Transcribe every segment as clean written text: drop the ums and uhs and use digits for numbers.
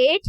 8,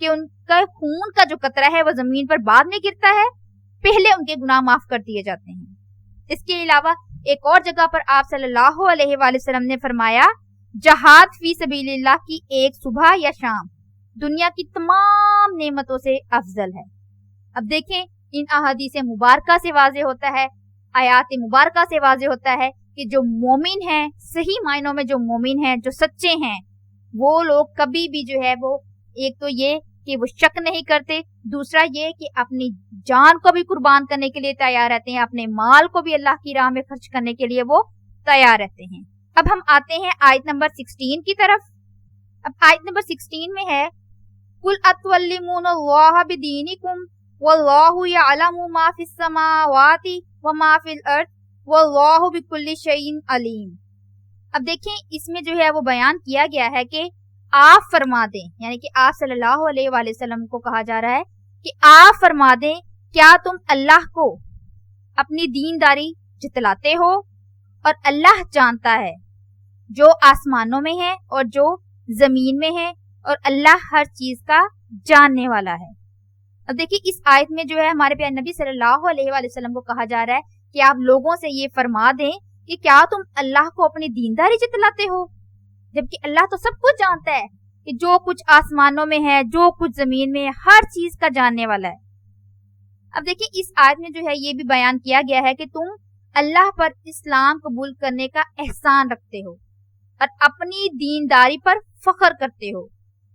کہ ان کا خون کا جو قطرہ ہے وہ زمین پر بعد میں گرتا ہے، پہلے ان کے گناہ معاف کر دیے جاتے ہیں۔ اس کے علاوہ ایک اور جگہ پر آپ صلی اللہ علیہ وآلہ وسلم نے فرمایا جہاد فی سبیل اللہ کی ایک صبح یا شام دنیا کی تمام نعمتوں سے افضل ہے۔ اب دیکھیں ان احادیث مبارکہ سے واضح ہوتا ہے، آیات مبارکہ سے واضح ہوتا ہے کہ جو مومن ہیں، صحیح معنوں میں جو مومن ہیں، جو سچے ہیں، وہ لوگ کبھی بھی جو ہے وہ ایک تو یہ کہ وہ شک نہیں کرتے، دوسرا یہ کہ اپنی جان کو بھی قربان کرنے کے لیے تیار رہتے ہیں، اپنے مال کو بھی اللہ کی راہ میں خرچ کرنے کے لیے وہ تیار رہتے ہیں۔ اب ہم آتے ہیں آیت نمبر 16 کی طرف۔ اب آیت نمبر 16 میں ہے قُلْ أَتُعَلِّمُونَ اللَّهَ بِدِينِكُمْ وَاللَّهُ يَعْلَمُ مَا فِي السَّمَاوَاتِ وَمَا فِي الْأَرْضِ وَاللَّهُ بِكُلِّ شَيْءٍ عَلِيمٌ۔ اب دیکھیں اس میں جو ہے وہ بیان کیا گیا ہے کہ آپ فرما دیں، یعنی کہ آپ صلی اللہ علیہ وآلہ وسلم کو کہا جا رہا ہے کہ آپ فرما دیں کیا تم اللہ کو اپنی دینداری جتلاتے ہو، اور اللہ جانتا ہے جو آسمانوں میں ہے اور جو زمین میں ہے، اور اللہ ہر چیز کا جاننے والا ہے۔ اب دیکھیں اس آیت میں جو ہے ہمارے پیارے نبی صلی اللہ علیہ وآلہ وسلم کو کہا جا رہا ہے کہ آپ لوگوں سے یہ فرما دیں کہ کیا تم اللہ کو اپنی دینداری جتلاتے ہو، جبکہ اللہ تو سب کچھ جانتا ہے، کہ جو کچھ آسمانوں میں ہے، جو کچھ زمین میں ہے، ہر چیز کا جاننے والا ہے۔ اب دیکھیں اس آیت میں جو ہے یہ بھی بیان کیا گیا ہے کہ تم اللہ پر اسلام قبول کرنے کا احسان رکھتے ہو اور اپنی دینداری پر فخر کرتے ہو۔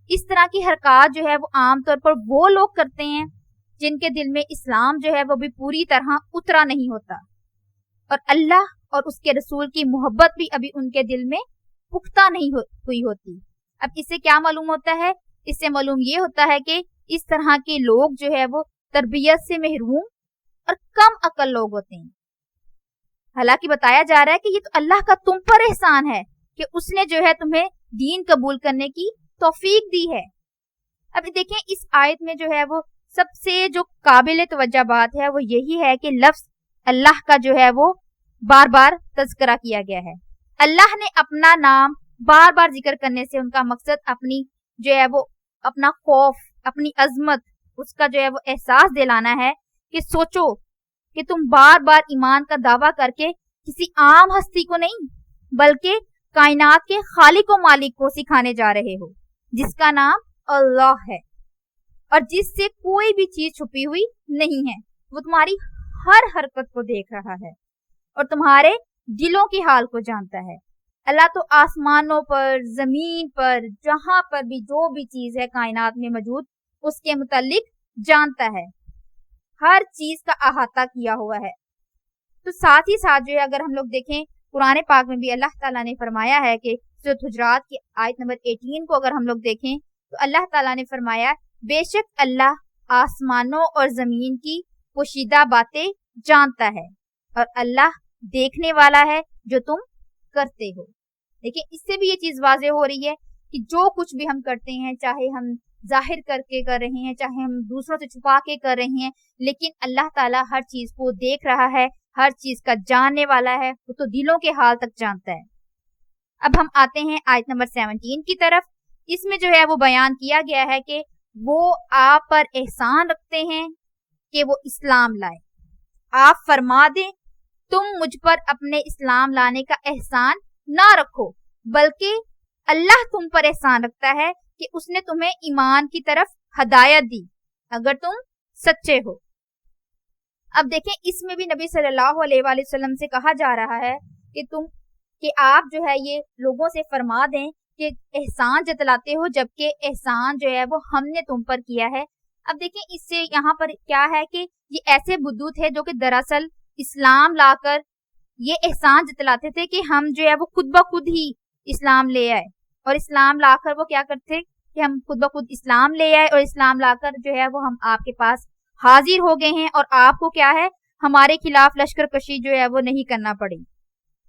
اس طرح کی حرکات جو ہے وہ عام طور پر وہ لوگ کرتے ہیں جن کے دل میں اسلام جو ہے وہ بھی پوری طرح اترا نہیں ہوتا، اور اللہ اور اس کے رسول کی محبت بھی ابھی ان کے دل میں پختہ نہیں ہوئی ہوتی۔ اب اس سے کیا معلوم ہوتا ہے؟ اس سے معلوم یہ ہوتا ہے کہ اس طرح کے لوگ جو ہے وہ تربیت سے محروم اور کم عقل لوگ ہوتے ہیں۔ حالانکہ بتایا جا رہا ہے کہ یہ تو اللہ کا تم پر احسان ہے کہ اس نے جو ہے تمہیں دین قبول کرنے کی توفیق دی ہے۔ اب دیکھیں اس آیت میں جو ہے وہ سب سے جو قابل توجہ بات ہے وہ یہی ہے کہ لفظ اللہ کا جو ہے وہ بار بار تذکرہ کیا گیا ہے۔ اللہ نے اپنا نام بار بار ذکر کرنے سے ان کا مقصد اپنی جو ہے وہ اپنا خوف، اپنی عظمت، اس کا جو ہے وہ احساس دلانا ہے کہ سوچو کہ تم بار بار ایمان کا دعویٰ کر کے کسی عام ہستی کو نہیں بلکہ کائنات کے خالق و مالک کو سکھانے جا رہے ہو، جس کا نام اللہ ہے اور جس سے کوئی بھی چیز چھپی ہوئی نہیں ہے۔ وہ تمہاری ہر حرکت کو دیکھ رہا ہے اور تمہارے دلوں کی حال کو جانتا ہے۔ اللہ تو آسمانوں پر، زمین پر، جہاں پر بھی جو بھی چیز ہے کائنات میں موجود اس کے متعلق جانتا ہے، ہر چیز کا احاطہ کیا ہوا ہے۔ تو ساتھ ہی ساتھ جو ہے اگر ہم لوگ دیکھیں قرآن پاک میں بھی اللہ تعالیٰ نے فرمایا ہے کہ سورۃ حجرات کی آیت نمبر 18 کو اگر ہم لوگ دیکھیں تو اللہ تعالیٰ نے فرمایا بے شک اللہ آسمانوں اور زمین کی پوشیدہ باتیں جانتا ہے اور اللہ دیکھنے والا ہے جو تم کرتے ہو۔ لیکن اس سے بھی یہ چیز واضح ہو رہی ہے کہ جو کچھ بھی ہم کرتے ہیں، چاہے ہم ظاہر کر کے کر رہے ہیں، چاہے ہم دوسروں سے چھپا کے کر رہے ہیں، لیکن اللہ تعالیٰ ہر چیز کو دیکھ رہا ہے، ہر چیز کا جاننے والا ہے، وہ تو دلوں کے حال تک جانتا ہے۔ اب ہم آتے ہیں آیت نمبر 17 کی طرف۔ اس میں جو ہے وہ بیان کیا گیا ہے کہ وہ آپ پر احسان رکھتے ہیں کہ وہ اسلام لائے۔ آپ فرما دیں تم مجھ پر اپنے اسلام لانے کا احسان نہ رکھو، بلکہ اللہ تم پر احسان رکھتا ہے کہ اس نے تمہیں ایمان کی طرف ہدایت دی اگر تم سچے ہو۔ اب دیکھیں اس میں بھی نبی صلی اللہ علیہ وآلہ وسلم سے کہا جا رہا ہے کہ آپ جو ہے یہ لوگوں سے فرما دیں کہ احسان جتلاتے ہو جبکہ احسان جو ہے وہ ہم نے تم پر کیا ہے۔ اب دیکھیں اس سے یہاں پر کیا ہے کہ یہ ایسے بدو تھے جو کہ دراصل اسلام لا کر یہ احسان جتلاتے تھے کہ ہم جو ہے وہ خود بخود ہی اسلام لے آئے، اور اسلام لا کر وہ کیا کرتے کہ ہم خود بخود اسلام لے آئے اور اسلام لا کر جو ہے وہ ہم آپ کے پاس حاضر ہو گئے ہیں اور آپ کو کیا ہے ہمارے خلاف لشکر کشی جو ہے وہ نہیں کرنا پڑی۔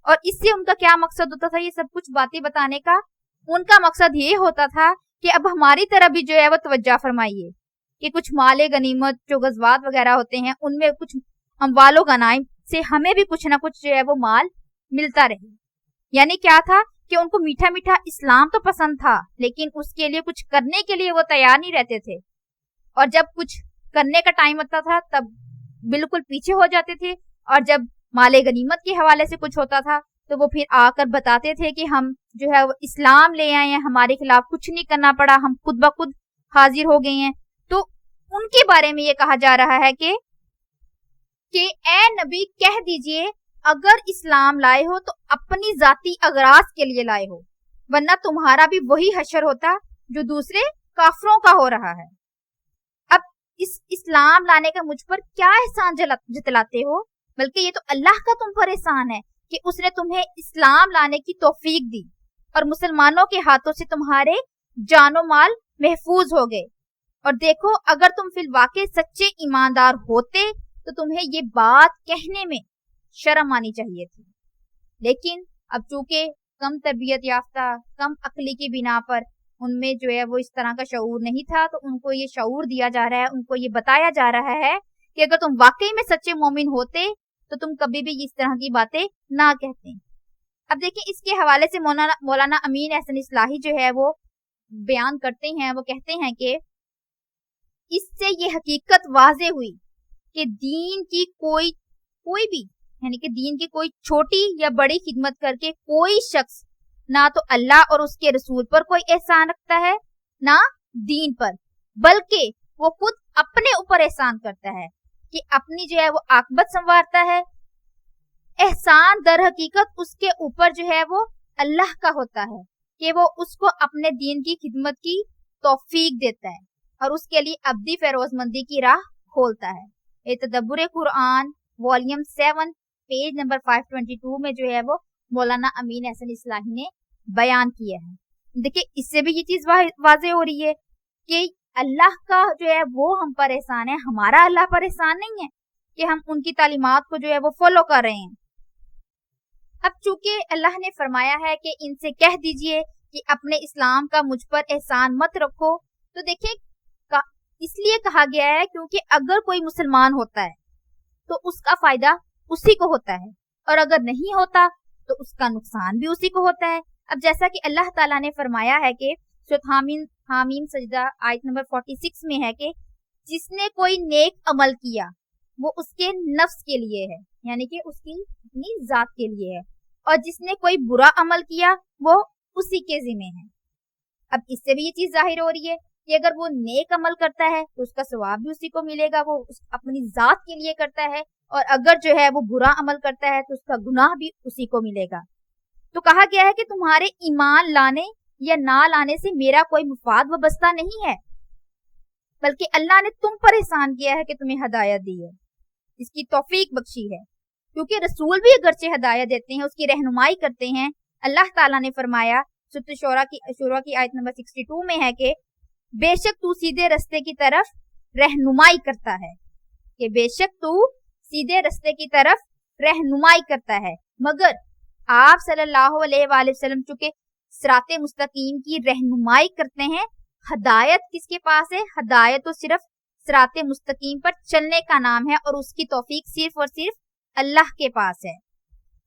اور اس سے ان کا کیا مقصد ہوتا تھا یہ سب کچھ باتیں بتانے کا؟ ان کا مقصد یہ ہوتا تھا کہ اب ہماری طرف بھی جو ہے وہ توجہ فرمائیے کہ کچھ مال غنیمت جو غزوات وغیرہ ہوتے ہیں ان میں کچھ اموال و غنائم سے ہمیں بھی کچھ نہ کچھ جو ہے وہ مال ملتا رہے۔ یعنی کیا تھا کہ ان کو میٹھا میٹھا اسلام تو پسند تھا لیکن اس کے لیے کچھ کرنے کے لیے وہ تیار نہیں رہتے تھے، اور جب کچھ کرنے کا ٹائم ہوتا تھا تب بالکل پیچھے ہو جاتے تھے، اور جب مال غنیمت کے حوالے سے کچھ ہوتا تھا تو وہ پھر آ کر بتاتے تھے کہ ہم جو ہے وہ اسلام لے آئے ہیں، ہمارے خلاف کچھ نہیں کرنا پڑا، ہم خود بخود حاضر ہو گئے ہیں۔ تو ان کے بارے میں یہ کہا جا رہا ہے کہ اے نبی کہہ دیجئے اگر اسلام لائے ہو تو اپنی ذاتی اغراض کے لیے لائے ہو، ورنہ تمہارا بھی وہی حشر ہوتا جو دوسرے کافروں کا ہو رہا ہے۔ اب اس اسلام لانے کا مجھ پر کیا احسان جتلاتے ہو؟ بلکہ یہ تو اللہ کا تم پر احسان ہے کہ اس نے تمہیں اسلام لانے کی توفیق دی اور مسلمانوں کے ہاتھوں سے تمہارے جان و مال محفوظ ہو گئے۔ اور دیکھو اگر تم فی الواقع سچے ایماندار ہوتے تو تمہیں یہ بات کہنے میں شرم آنی چاہیے تھی، لیکن اب چونکہ کم تربیت یافتہ، کم عقلی کی بنا پر ان میں جو ہے وہ اس طرح کا شعور نہیں تھا، تو ان کو یہ شعور دیا جا رہا ہے، ان کو یہ بتایا جا رہا ہے کہ اگر تم واقعی میں سچے مومن ہوتے تو تم کبھی بھی اس طرح کی باتیں نہ کہتے۔ اب دیکھیں اس کے حوالے سے مولانا امین احسن اصلاحی جو ہے وہ بیان کرتے ہیں، وہ کہتے ہیں کہ اس سے یہ حقیقت واضح ہوئی کہ دین کی کوئی بھی یعنی کہ دین کی کوئی چھوٹی یا بڑی خدمت کر کے کوئی شخص نہ تو اللہ اور اس کے رسول پر کوئی احسان رکھتا ہے نہ دین پر، بلکہ وہ خود اپنے اوپر احسان کرتا ہے کہ اپنی جو ہے وہ عاقبت سنوارتا ہے۔ احسان در حقیقت اس کے اوپر جو ہے وہ اللہ کا ہوتا ہے کہ وہ اس کو اپنے دین کی خدمت کی توفیق دیتا ہے اور اس کے لیے ابدی فیروز مندی کی راہ کھولتا ہے۔ یہ تدبر قرآن والیوم 7 پیج نمبر 522 میں جو ہے وہ مولانا امین احسن اصلاحی نے بیان کیا ہے۔ دیکھیں اس سے بھی یہ چیز واضح ہو رہی ہے کہ اللہ کا جو ہے وہ ہم پر احسان ہے، ہمارا اللہ پر احسان نہیں ہے کہ ہم ان کی تعلیمات کو جو ہے وہ فالو کر رہے ہیں۔ اب چونکہ اللہ نے فرمایا ہے کہ ان سے کہہ دیجئے کہ اپنے اسلام کا مجھ پر احسان مت رکھو، تو دیکھیں اس لیے کہا گیا ہے کیونکہ اگر کوئی مسلمان ہوتا ہے تو اس کا فائدہ اسی کو ہوتا ہے، اور اگر نہیں ہوتا تو اس کا نقصان بھی اسی کو ہوتا ہے۔ اب جیسا کہ اللہ تعالیٰ نے فرمایا ہے کہ سورۃ حامیم سجدہ آیت نمبر 46 میں ہے کہ جس نے کوئی نیک عمل کیا وہ اس کے نفس کے لیے ہے، یعنی کہ اس کی اپنی ذات کے لیے ہے، اور جس نے کوئی برا عمل کیا وہ اسی کے ذمہ ہے۔ اب اس سے بھی یہ چیز ظاہر ہو رہی ہے کہ اگر وہ نیک عمل کرتا ہے تو اس کا ثواب بھی اسی کو ملے گا، وہ اپنی ذات کے لیے کرتا ہے، اور اگر جو ہے وہ برا عمل کرتا ہے تو اس کا گناہ بھی اسی کو ملے گا۔ تو کہا گیا ہے کہ تمہارے ایمان لانے یا نہ لانے سے میرا کوئی مفاد وابستہ نہیں ہے، بلکہ اللہ نے تم پر احسان کیا ہے کہ تمہیں ہدایت دی ہے، اس کی توفیق بخشی ہے، کیونکہ رسول بھی اگرچہ ہدایت دیتے ہیں، اس کی رہنمائی کرتے ہیں۔ اللہ تعالیٰ نے فرمایا سورۃ شورى کی آیت نمبر 62 میں ہے کہ بے شک تو سیدھے رستے کی طرف رہنمائی کرتا ہے، کہ بے شک تو سیدھے رستے کی طرف رہنمائی کرتا ہے، مگر آپ صلی اللہ علیہ وآلہ وسلم چونکہ صراط مستقیم کی رہنمائی کرتے ہیں، ہدایت کس کے پاس ہے؟ ہدایت تو صرف صراط مستقیم پر چلنے کا نام ہے، اور اس کی توفیق صرف اور صرف اللہ کے پاس ہے۔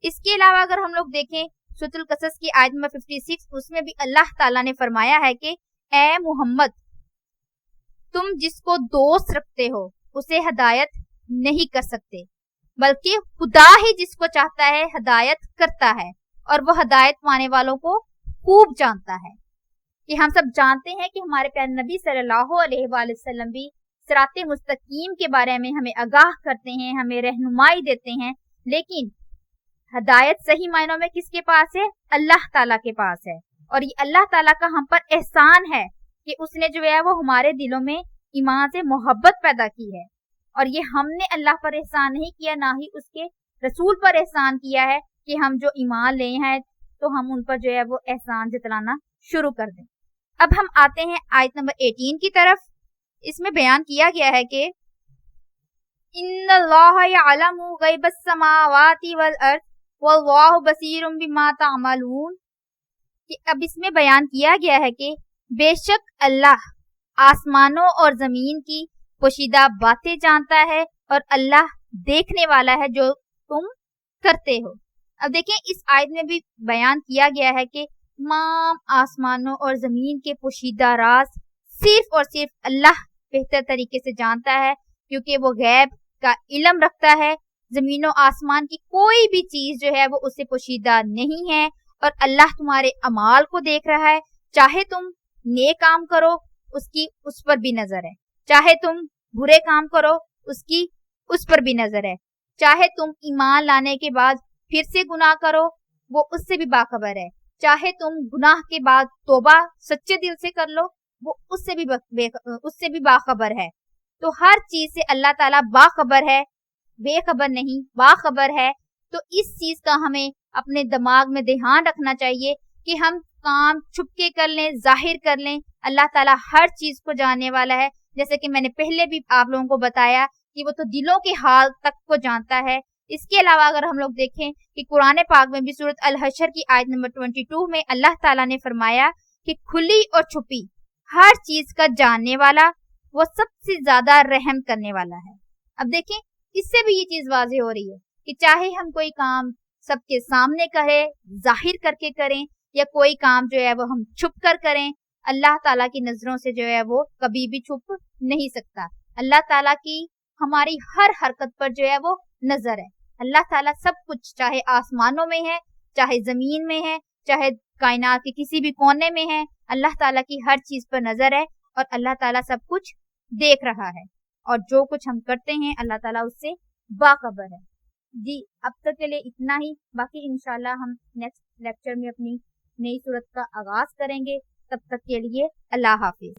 اس کے علاوہ اگر ہم لوگ دیکھیں سورۃ القصص کی آیت نمبر 56، اس میں بھی اللہ تعالیٰ نے فرمایا ہے کہ اے محمد تم جس کو دوست رکھتے ہو اسے ہدایت نہیں کر سکتے، بلکہ خدا ہی جس کو چاہتا ہے ہدایت کرتا ہے، اور وہ ہدایت پانے والوں کو خوب جانتا ہے۔ کہ ہم سب جانتے ہیں کہ ہمارے پیارے نبی صلی اللہ علیہ وآلہ وسلم بھی صراط مستقیم کے بارے میں ہمیں آگاہ کرتے ہیں، ہمیں رہنمائی دیتے ہیں، لیکن ہدایت صحیح معنوں میں کس کے پاس ہے؟ اللہ تعالیٰ کے پاس ہے، اور یہ اللہ تعالیٰ کا ہم پر احسان ہے کہ اس نے جو ہے وہ ہمارے دلوں میں ایمان سے محبت پیدا کی ہے، اور یہ ہم نے اللہ پر احسان نہیں کیا، نہ ہی اس کے رسول پر احسان کیا ہے کہ ہم جو ایمان لے ہیں تو ہم ان پر جو ہے وہ احسان جتلانا شروع کر دیں۔ اب ہم آتے ہیں آیت نمبر 18 کی طرف۔ اس میں بیان کیا گیا ہے کہ ان اللہ یعلم غیب السماوات والارض واللہ بصیر بما تعملون، کہ اب اس میں بیان کیا گیا ہے کہ بے شک اللہ آسمانوں اور زمین کی پوشیدہ باتیں جانتا ہے، اور اللہ دیکھنے والا ہے جو تم کرتے ہو۔ اب دیکھیں اس آیت میں بھی بیان کیا گیا ہے کہ تمام آسمانوں اور زمین کے پوشیدہ راز صرف اور صرف اللہ بہتر طریقے سے جانتا ہے، کیونکہ وہ غیب کا علم رکھتا ہے. زمین و آسمان کی کوئی بھی چیز جو ہے وہ اس سے پوشیدہ نہیں ہے، اور اللہ تمہارے اعمال کو دیکھ رہا ہے. چاہے تم نیک کام کرو اس پر بھی نظر ہے، چاہے تم برے کام کرو اس پر بھی نظر ہے، چاہے تم ایمان لانے کے بعد پھر سے گناہ کرو وہ اس سے بھی باخبر ہے، چاہے تم گناہ کے بعد توبہ سچے دل سے کر لو وہ اس سے بھی باخبر ہے. تو ہر چیز سے اللہ تعالیٰ باخبر ہے، بے خبر نہیں، باخبر ہے. تو اس چیز کا ہمیں اپنے دماغ میں دھیان رکھنا چاہیے کہ ہم کام چھپ کے کر لیں، ظاہر کر لیں، اللہ تعالیٰ ہر چیز کو جاننے والا ہے. جیسے کہ میں نے پہلے بھی آپ لوگوں کو بتایا کہ وہ تو دلوں کے حال تک کو جانتا ہے. اس کے علاوہ اگر ہم لوگ دیکھیں کہ قرآن پاک میں بھی سورۃ الحشر کی آیت نمبر 22 میں اللہ تعالیٰ نے فرمایا کہ کھلی اور چھپی ہر چیز کا جاننے والا، وہ سب سے زیادہ رحم کرنے والا ہے. اب دیکھیں اس سے بھی یہ چیز واضح ہو رہی ہے کہ چاہے ہم کوئی کام سب کے سامنے کریں، ظاہر کر کے کریں، یا کوئی کام جو ہے وہ ہم چھپ کر کریں، اللہ تعالیٰ کی نظروں سے جو ہے وہ کبھی بھی چھپ نہیں سکتا. اللہ تعالیٰ کی ہماری ہر حرکت پر جو ہے وہ نظر ہے. اللہ تعالیٰ سب کچھ، چاہے آسمانوں میں ہے، چاہے زمین میں ہے، چاہے کائنات کے کسی بھی کونے میں ہے، اللہ تعالیٰ کی ہر چیز پر نظر ہے، اور اللہ تعالیٰ سب کچھ دیکھ رہا ہے، اور جو کچھ ہم کرتے ہیں اللہ تعالیٰ اس سے باخبر ہے. جی اب تک کے لیے اتنا ہی، باقی انشاءاللہ ہم نیکسٹ لیکچر میں اپنی نئی صورت کا آغاز کریں گے. تب تک کے لیے اللہ حافظ.